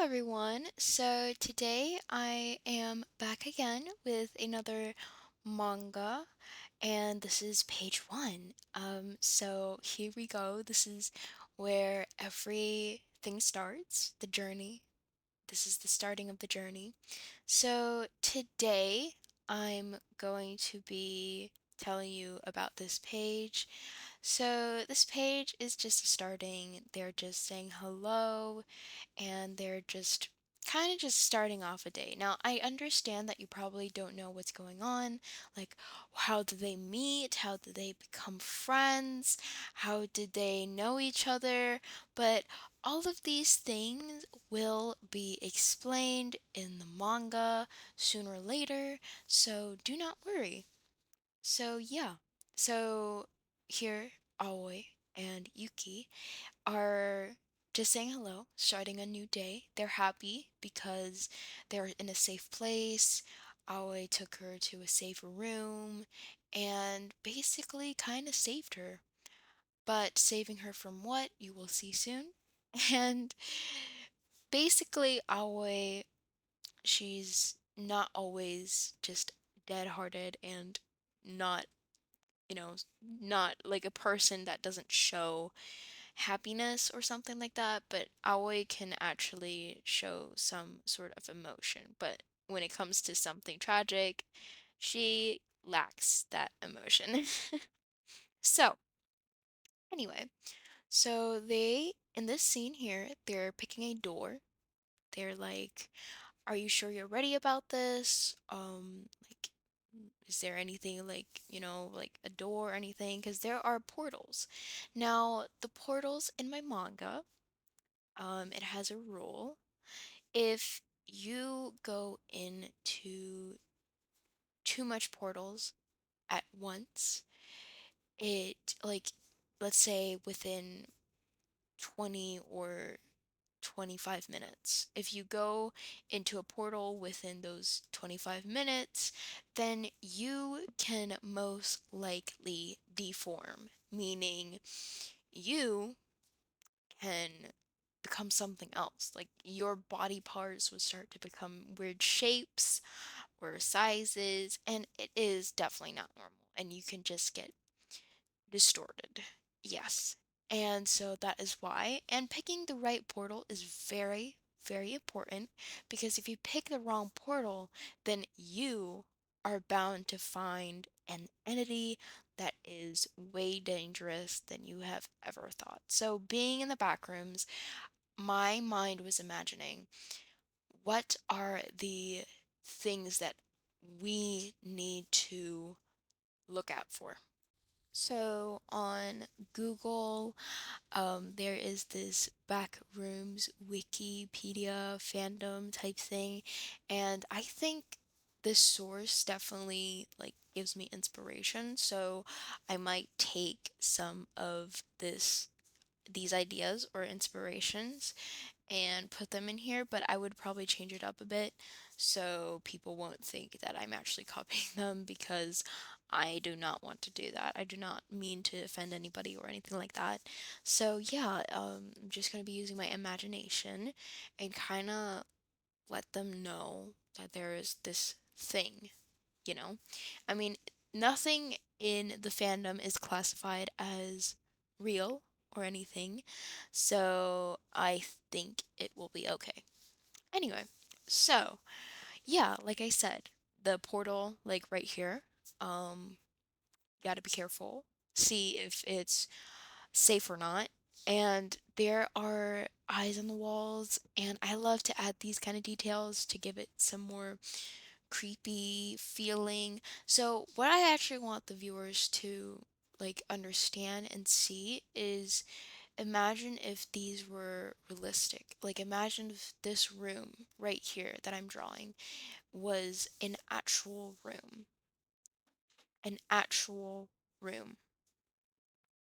everyone. So today I am back again with another manga, and this is page one. So here we go. This is where everything starts, the journey. This is the starting of the journey. So today I'm going to be telling you about this page. So this page is just starting. They're just saying hello and they're just kind of just starting off a day. Now, I understand that you probably don't know what's going on. Like, how did they meet? How did they become friends? How did they know each other? But all of these things will be explained in the manga sooner or later, so do not worry. So, yeah. So, here, Aoi and Yuki are just saying hello, starting a new day. They're happy because they're in a safe place. Aoi took her to a safe room and basically kind of saved her. But saving her from what, you will see soon. And basically, Aoi, she's not always just dead-hearted and not, you know, not like a person that doesn't show happiness or something like that, but Aoi can actually show some sort of emotion. But when it comes to something tragic, she lacks that emotion. So, anyway, so they, in this scene here, they're picking a door. They're like, are you sure you're ready about this? Like, is there anything like, like a door or anything? Because there are portals. Now, the portals in my manga, it has a rule. If you go into too much portals at once, it like let's say within 20 or 25 minutes. If you go into a portal within those 25 minutes, then you can most likely deform, meaning you can become something else. Like your body parts will start to become weird shapes or sizes, and it is definitely not normal. And you can just get distorted. Yes. And so that is why. And picking the right portal is very, very important because if you pick the wrong portal, then you are bound to find an entity that is way dangerous than you have ever thought. So, being in the back rooms, my mind was imagining what are the things that we need to look out for. So on Google, there is this backrooms Wikipedia fandom type thing, and I think this source definitely like gives me inspiration. So I might take some of these ideas or inspirations and put them in here, but I would probably change it up a bit so people won't think that I'm actually copying them because I do not want to do that. I do not mean to offend anybody or anything like that. So yeah, I'm just gonna be using my imagination and kind of let them know that there is this thing, you know? I mean, nothing in the fandom is classified as real or anything, so I think it will be okay. Anyway, so yeah, like I said, the portal, like right here, you gotta be careful, see if it's safe or not. And there are eyes on the walls, and I love to add these kind of details to give it some more creepy feeling. So, what I actually want the viewers to like understand and see is imagine if these were realistic. Like, imagine if this room right here that I'm drawing was an actual room.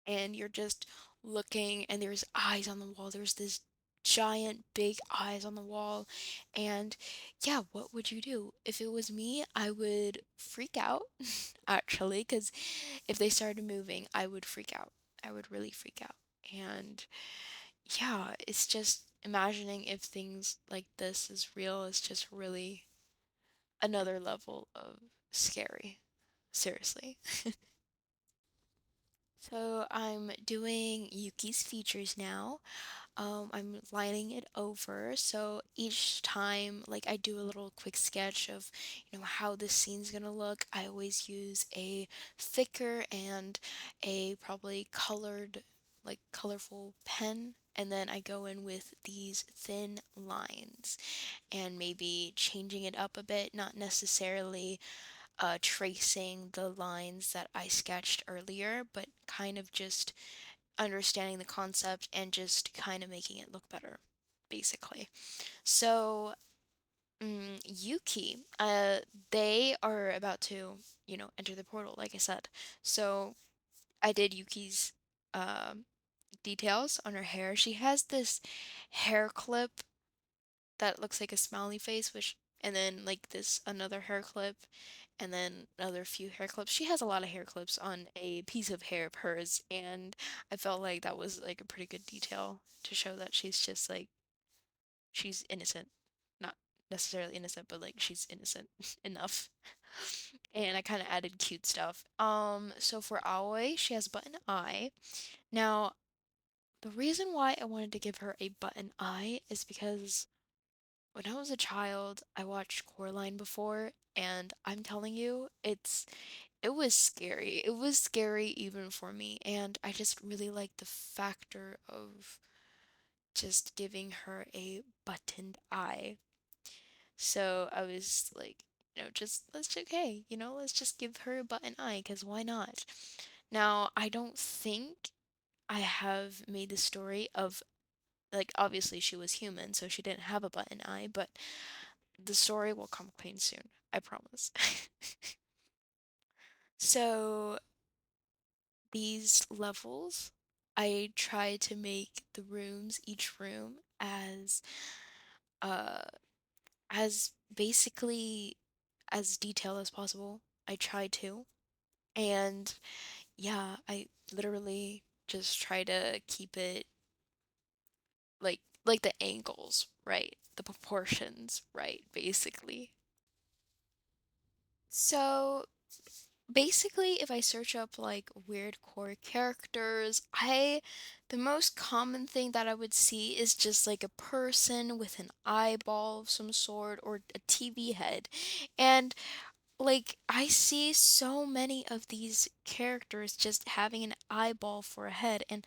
And you're just looking, and there's eyes on the wall. There's this giant, big eyes on the wall. And yeah, what would you do? If it was me, I would freak out, actually, because if they started moving, I would freak out. I would really freak out. And yeah, it's just imagining if things like this is real is just really another level of scary. Seriously. So I'm doing Yuki's features now. I'm lining it over. So each time, like I do a little quick sketch of, how this scene's gonna look. I always use a thicker and a probably colored, like colorful pen. And then I go in with these thin lines and maybe changing it up a bit, not necessarily tracing the lines that I sketched earlier, but kind of just understanding the concept and just kind of making it look better, basically. So, Yuki, they are about to, enter the portal, like I said. So, I did Yuki's um details on her hair. She has this hair clip that looks like a smiley face, which, and then like this another hair clip, and then another few hair clips. She has a lot of hair clips on a piece of hair of hers, and I felt like that was like a pretty good detail to show that she's just like she's innocent. Not necessarily innocent, but like she's innocent enough. And I kind of added cute stuff. So for Aoi, she has button eye. Now, the reason why I wanted to give her a button eye is because when I was a child, I watched Coraline before, and I'm telling you, it was scary. It was scary even for me, and I just really like the factor of just giving her a buttoned eye. So I was like, just let's okay, let's just give her a button eye, because why not? Now, I don't think I have made the story of like obviously she was human, so she didn't have a button eye, but the story will come clean soon. I promise. So these levels, I try to make the rooms, each room uh as basically as detailed as possible. I try to. And yeah, I literally just try to keep it like the angles right, the proportions right, basically. So basically, if I search up like weirdcore characters, the most common thing that I would see is just like a person with an eyeball of some sort or a TV head. And like I see so many of these characters just having an eyeball for a head, and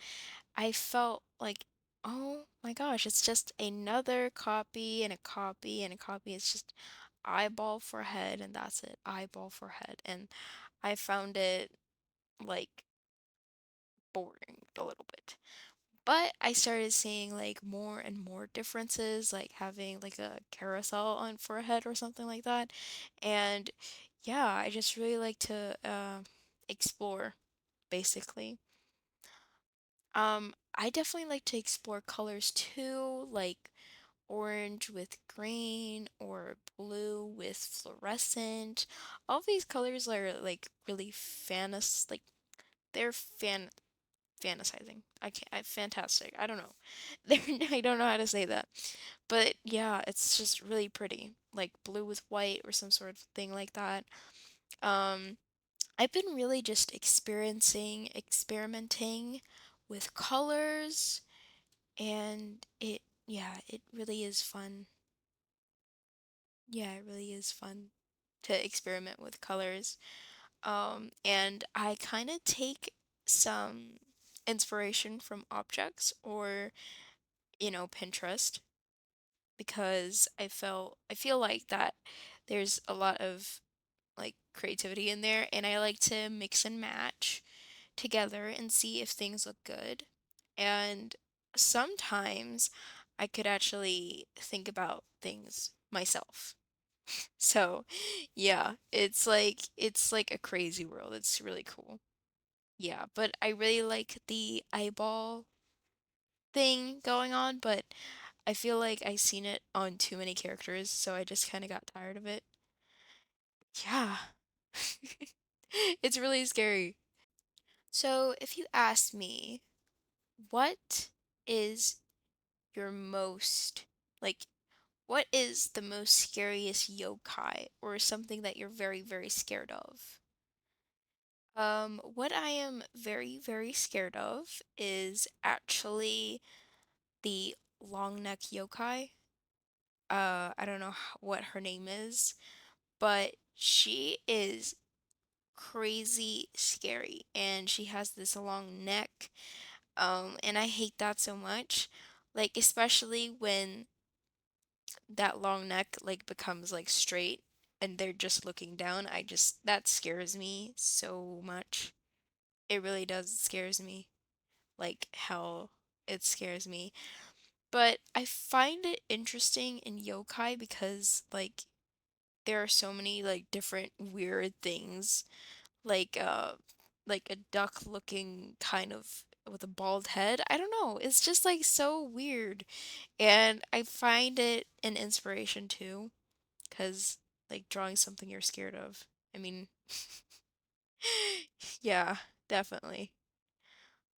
I felt like, oh my gosh, it's just another copy and a copy and a copy. It's just eyeball for head and that's it. Eyeball for head. And I found it like boring a little bit. But I started seeing like more and more differences, like having like a carousel on for a head or something like that. And yeah, I just really like to explore basically. I definitely like to explore colors too, like orange with green or blue with fluorescent. All these colors are like really like they're fantasizing. Fantastic. I don't know. I don't know how to say that. But yeah, it's just really pretty. Like blue with white or some sort of thing like that. Um I've been really just experimenting with colors, and it really is fun. Yeah, it really is fun to experiment with colors. And I kind of take some inspiration from objects or, Pinterest, because I feel like that there's a lot of like creativity in there, and I like to mix and match together and see if things look good. And sometimes I could actually think about things myself. So, yeah, it's like a crazy world. It's really cool. Yeah, but I really like the eyeball thing going on, but I feel like I seen it on too many characters, so I just kind of got tired of it. Yeah. It's really scary. So, if you ask me, what is your most, like, what is the most scariest yokai or something that you're very, very scared of? What I am very, very scared of is actually the long neck yokai. I don't know what her name is, but she is crazy scary and she has this long neck. And I hate that so much. Like, especially when that long neck like becomes like straight and they're just looking down. That scares me so much. It really does. It scares me. Like how it scares me. But I find it interesting in yokai because like there are so many like different weird things like a duck looking kind of with a bald head. I don't know. It's just like so weird. And I find it an inspiration too, because like drawing something you're scared of. I mean, yeah, definitely.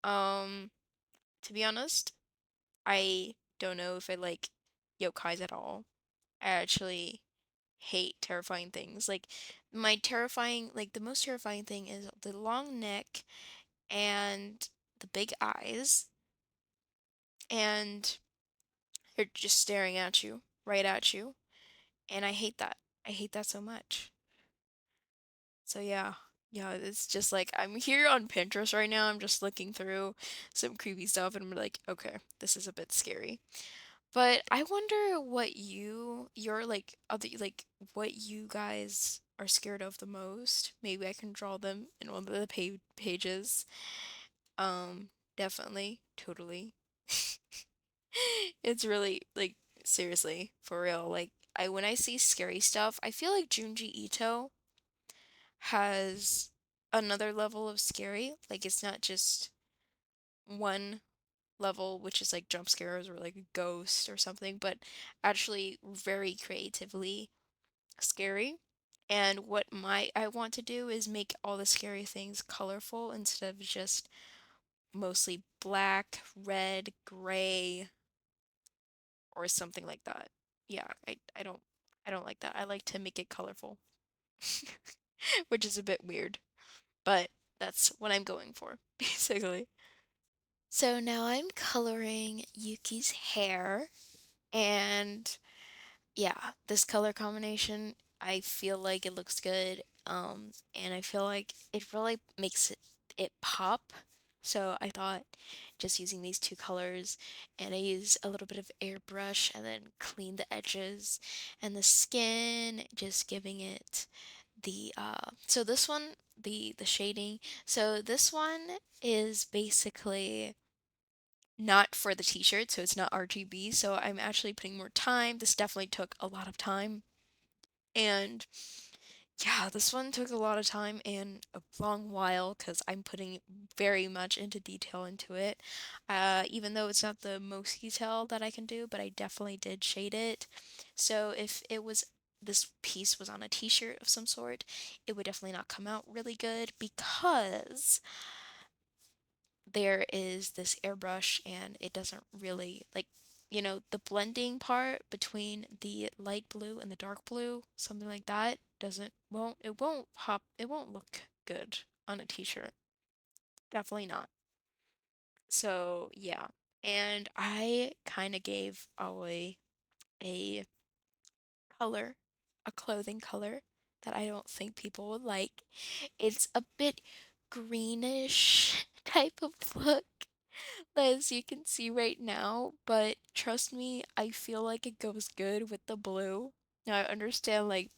Um, to be honest, I don't know if I like yokais at all. I actually hate terrifying things. Like the most terrifying thing is the long neck and the big eyes, and they're just staring at you, right at you. And I hate that. I hate that so much. So yeah. Yeah, it's just like I'm here on Pinterest right now. I'm just looking through some creepy stuff and I'm like, okay, this is a bit scary. But I wonder what you're like other like what you guys are scared of the most. Maybe I can draw them in one of the pages. Um, Definitely, totally. It's really like seriously, for real. Like I when I see scary stuff, I feel like Junji Ito has another level of scary. Like it's not just one level, which is like jump scares or like a ghost or something, but actually very creatively scary. And what my I want to do is make all the scary things colorful instead of just mostly black, red, gray, or something like that. Yeah, I don't like that. I like to make it colorful, which is a bit weird, but that's what I'm going for, basically. So now I'm coloring Yuki's hair, and yeah, this color combination, I feel like it looks good. And I feel like it really makes it pop. So I thought just using these two colors, and I use a little bit of airbrush and then clean the edges and the skin, just giving it so this one, the shading. So this one is basically not for the t-shirt, so it's not RGB, so I'm actually putting more time. This definitely took a lot of time. And yeah, this one took a lot of time and a long while because I'm putting very much into detail into it. Even though it's not the most detail that I can do, but I definitely did shade it. So if this piece was on a t-shirt of some sort, it would definitely not come out really good because there is this airbrush and it doesn't really like the blending part between the light blue and the dark blue, something like that, doesn't won't it won't pop it won't look good on a t-shirt. Definitely not. So yeah. And I kind of gave Aoi a color, a clothing color that I don't think people would like. It's a bit greenish type of look, as you can see right now, but trust me, I feel like it goes good with the blue. Now, I understand, like,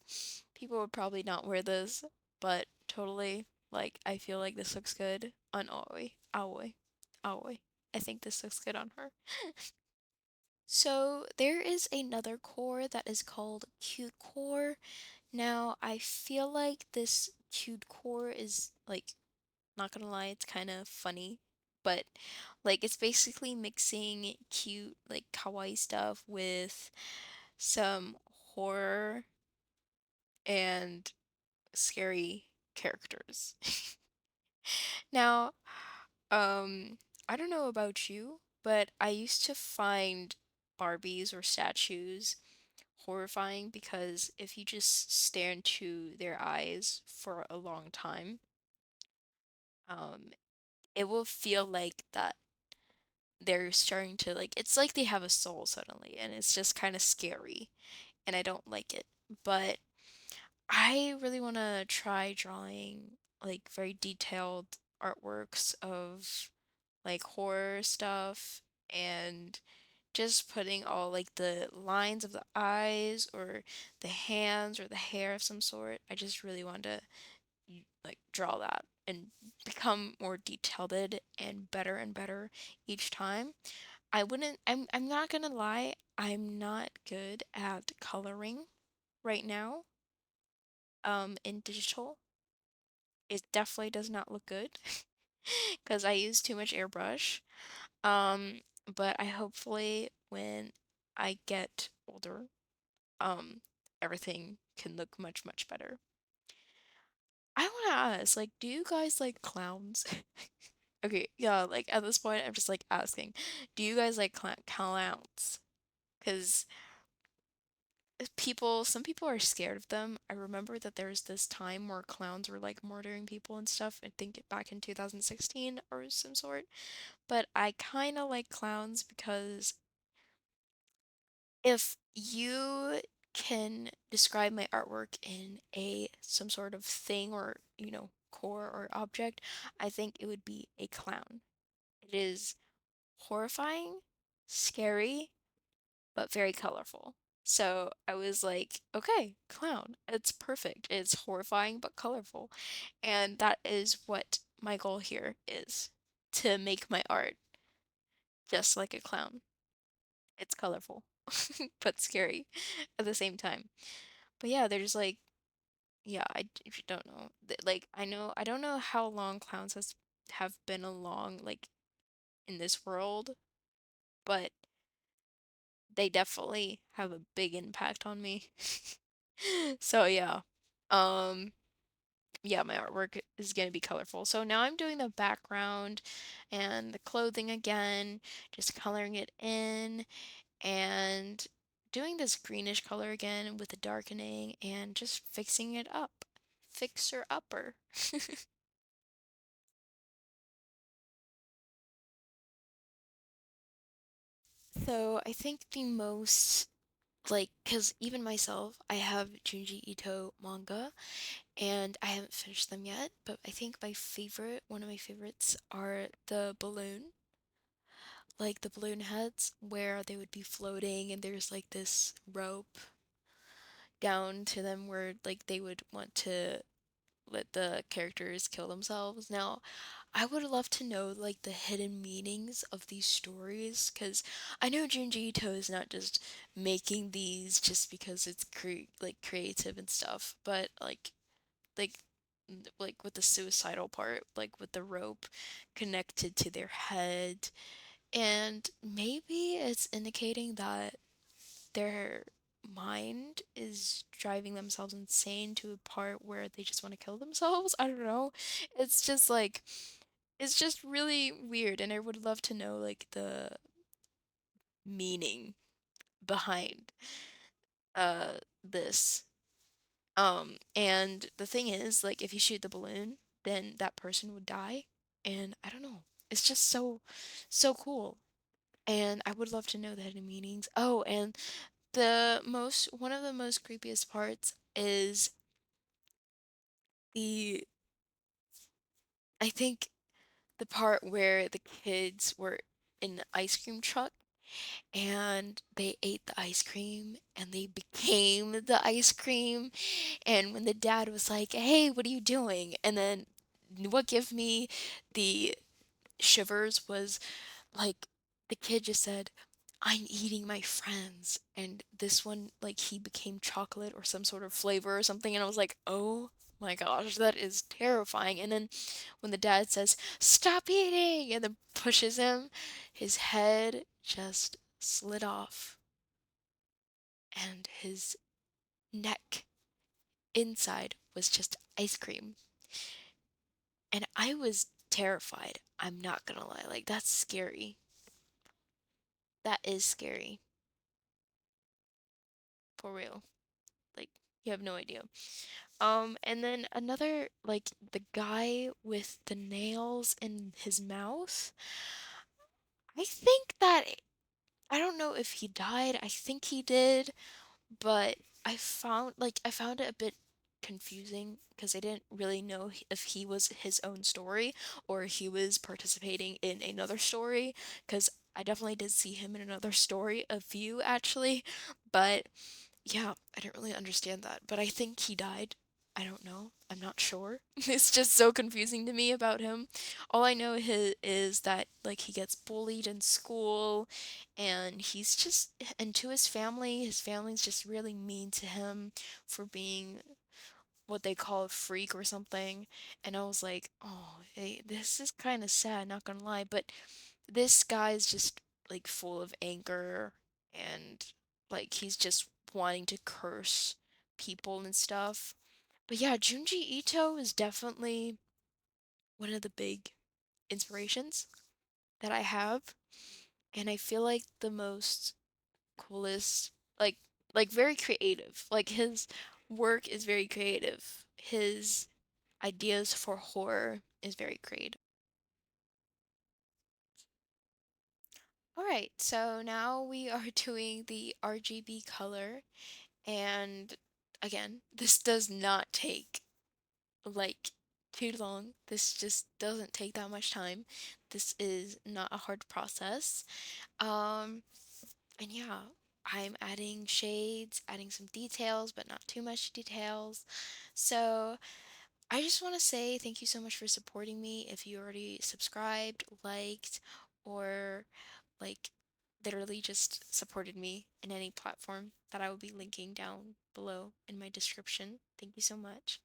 people would probably not wear this, but totally, like, I feel like this looks good on Aoi. Aoi. Aoi. I think this looks good on her. So, there is another core that is called cute core. Now, I feel like this cute core is, like, not gonna lie, it's kind of funny, but like it's basically mixing cute, like kawaii stuff with some horror and scary characters. Now, I don't know about you, but I used to find Barbies or statues horrifying because if you just stare into their eyes for a long time, um, it will feel like that they're starting to like it's like they have a soul suddenly and it's just kind of scary and I don't like it. But I really want to try drawing like very detailed artworks of like horror stuff and just putting all like the lines of the eyes or the hands or the hair of some sort. I just really want to like draw that and become more detailed and better each time. I'm not gonna lie, I'm not good at coloring right now, in digital. It definitely does not look good because I use too much airbrush. Um, but I hopefully when I get older, um, everything can look much, much better. I want to ask, like, do you guys like clowns? Okay, yeah, like at this point, I'm just like asking, do you guys like clowns? Because some people are scared of them. I remember that there was this time where clowns were like murdering people and stuff. I think back in 2016 or some sort. But I kind of like clowns because if you can describe my artwork in a some sort of thing or, core or object, I think it would be a clown. It is horrifying, scary, but very colorful. So I was like, okay, clown. It's perfect. It's horrifying but colorful. And that is what my goal here is to make my art just like a clown. It's colorful, but scary at the same time. But yeah, there's like, yeah, if you don't know, like I don't know how long clowns has have been along like in this world, but they definitely have a big impact on me. So yeah. Um yeah, my artwork is going to be colorful. So now I'm doing the background and the clothing again, just coloring it in and doing this greenish color again with the darkening and just fixing it up. Fixer upper. So I think the most like because even myself I have Junji Ito manga and I haven't finished them yet, but I think one of my favorites are the balloon, like the balloon heads where they would be floating and there's like this rope down to them where like they would want to let the characters kill themselves. Now, I would love to know like the hidden meanings of these stories because I know Junji Ito is not just making these just because it's like creative and stuff, but like like with the suicidal part, like with the rope connected to their head, and maybe it's indicating that their mind is driving themselves insane to a part where they just want to kill themselves. I don't know. It's just like it's just really weird and I would love to know like the meaning behind this. And the thing is like if you shoot the balloon, then that person would die and I don't know. It's just so cool. And I would love to know the hidden meanings. Oh, and one of the most creepiest parts is the I think the part where the kids were in the ice cream truck and they ate the ice cream and they became the ice cream, and when the dad was like, "Hey, what are you doing?" and then what gave me the shivers was like the kid just said, "I'm eating my friends." And this one, like, he became chocolate or some sort of flavor or something. And I was like, oh my gosh, that is terrifying. And then when the dad says, "Stop eating," and then pushes him, his head just slid off and his neck inside was just ice cream. And I was terrified. I'm not gonna lie. Like, that's scary. That is scary. for real. Like, you have no idea. And then another, like, the guy with the nails in his mouth. I think that, I don't know if he died. I think he did, but I found it a bit confusing because I didn't really know if he was his own story or he was participating in another story, because I definitely did see him in another story, a few actually, but yeah, I didn't really understand that, but I think he died. I don't know. I'm not sure. It's just so confusing to me about him. All I know is that like he gets bullied in school and he's just, and to his family's just really mean to him for being what they call a freak or something. And I was like, "Oh, hey, this is kind of sad, not gonna lie, but this guy's just like full of anger and like he's just wanting to curse people and stuff." But yeah, Junji Ito is definitely one of the big inspirations that I have, and I feel like the most coolest, like very creative. Like his work is very creative. His ideas for horror is very creative. All right, so now we are doing the RGB color. And again, this does not take like too long. This just doesn't take that much time. This is not a hard process. Um, and yeah, I'm adding shades, adding some details, but not too much details. So I just want to say thank you so much for supporting me. If you already subscribed, liked, or like literally just supported me in any platform that I will be linking down below in my description. Thank you so much.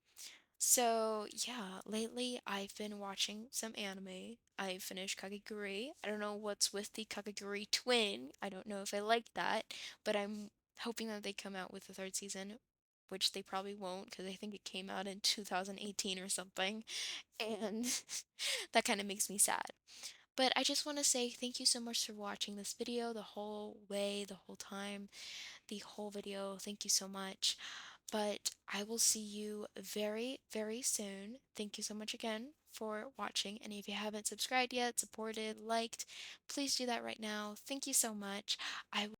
So, yeah, lately I've been watching some anime. I finished Kakegurui. I don't know what's with the Kakegurui twin. I don't know if I like that, but I'm hoping that they come out with the third season, which they probably won't because I think it came out in 2018 or something, and that kind of makes me sad. But I just want to say thank you so much for watching this video the whole way, the whole time, the whole video. Thank you so much. But I will see you very, very soon. Thank you so much again for watching. And if you haven't subscribed yet, supported, liked, please do that right now. Thank you so much. I